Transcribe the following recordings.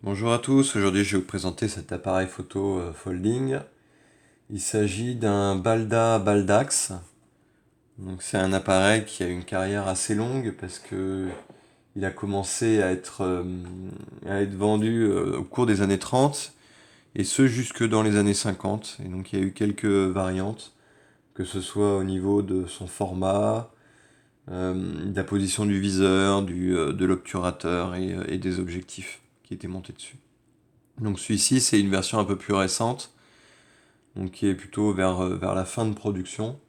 Bonjour à tous, aujourd'hui je vais vous présenter cet appareil photo folding. Il s'agit d'un Balda Baldax. Donc c'est un appareil qui a une carrière assez longue parce que il a commencé à être vendu au cours des années 30 et ce jusque dans les années 50. Et donc il y a eu quelques variantes, que ce soit au niveau de son format, de la position du viseur, de l'obturateur et des objectifs qui étaient montés dessus. Donc celui-ci, c'est une version un peu plus récente, donc qui est plutôt vers la fin de production.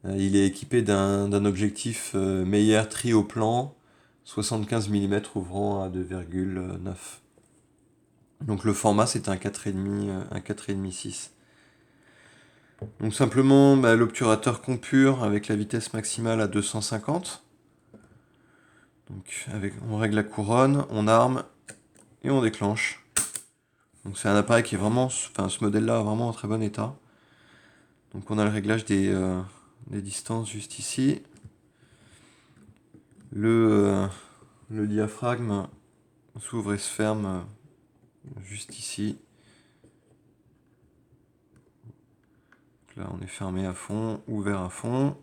Il est équipé d'un objectif Meyer Trio Plan 75 mm ouvrant à 2,9. Donc le format, c'est un 4,5 6. Donc simplement l'obturateur compure avec la vitesse maximale à 250. Donc on règle la couronne, on arme et on déclenche. Donc c'est un appareil qui est vraiment, enfin ce modèle-là est vraiment en très bon état. Donc on a le réglage des distances juste ici. Le diaphragme s'ouvre et se ferme juste ici. Donc là on est fermé à fond, ouvert à fond.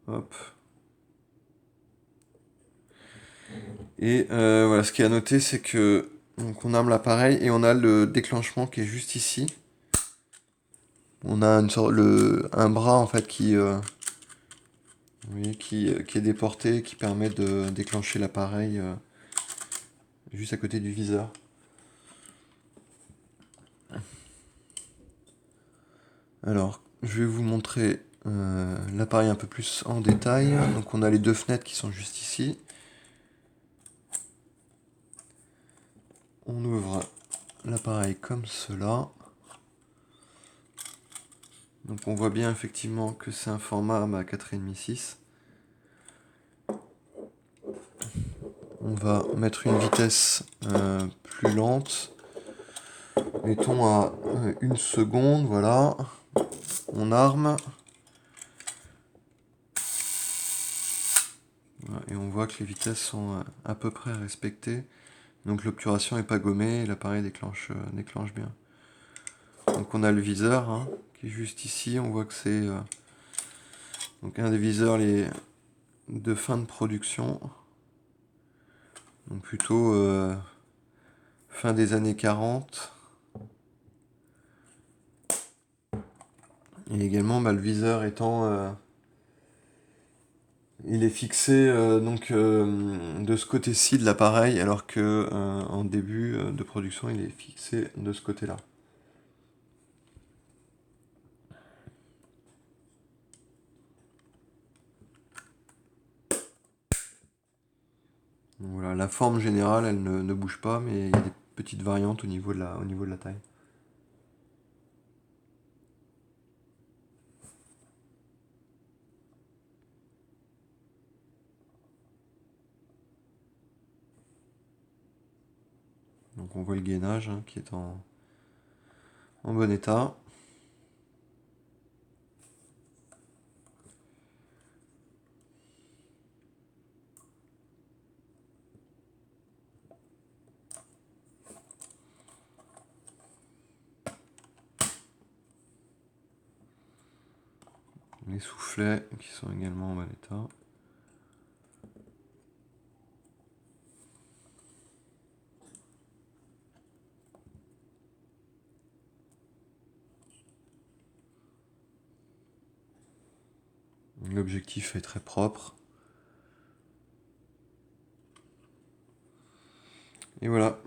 Hop. Et voilà, ce qui est à noter, c'est que donc on arme l'appareil et on a le déclenchement qui est juste ici. On a un bras en fait qui est déporté, qui permet de déclencher l'appareil juste à côté du viseur. Alors, je vais vous montrer l'appareil un peu plus en détail. Donc on a les deux fenêtres qui sont juste ici. On ouvre l'appareil comme cela. Donc on voit bien effectivement que c'est un format 4,5 6. On va mettre une vitesse plus lente. Mettons à 1 seconde, voilà. On arme. Voilà, et on voit que les vitesses sont à peu près respectées. Donc l'obturation n'est pas gommée et l'appareil déclenche bien. Donc on a le viseur qui est juste ici. On voit que c'est donc un des viseurs de fin de production. Donc plutôt fin des années 40. Et également le viseur étant il est fixé de ce côté-ci de l'appareil alors que en début de production il est fixé de ce côté-là. Donc voilà, la forme générale elle ne bouge pas, mais il y a des petites variantes au niveau de la taille. Donc on voit le gainage qui est en bon état. Les soufflets qui sont également en bon état. L'objectif est très propre. Et voilà.